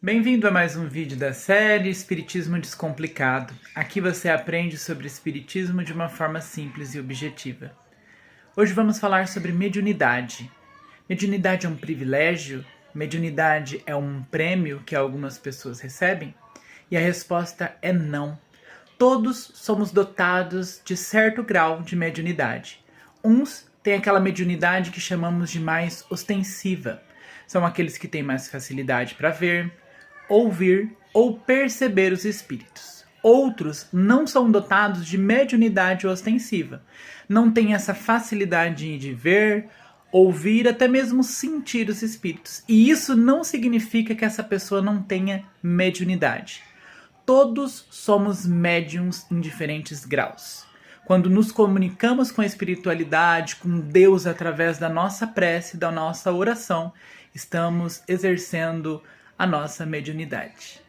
Bem-vindo a mais um vídeo da série Espiritismo Descomplicado. Aqui você aprende sobre Espiritismo de uma forma simples e objetiva. Hoje vamos falar sobre mediunidade. Mediunidade é um privilégio? Mediunidade é um prêmio que algumas pessoas recebem? E a resposta é não. Todos somos dotados de certo grau de mediunidade. Uns têm aquela mediunidade que chamamos de mais ostensiva. São aqueles que têm mais facilidade para ver, ouvir ou perceber os espíritos. Outros não são dotados de mediunidade ostensiva. Não têm essa facilidade de ver, ouvir, até mesmo sentir os espíritos. E isso não significa que essa pessoa não tenha mediunidade. Todos somos médiums em diferentes graus. Quando nos comunicamos com a espiritualidade, com Deus através da nossa prece, da nossa oração, estamos exercendo a nossa mediunidade.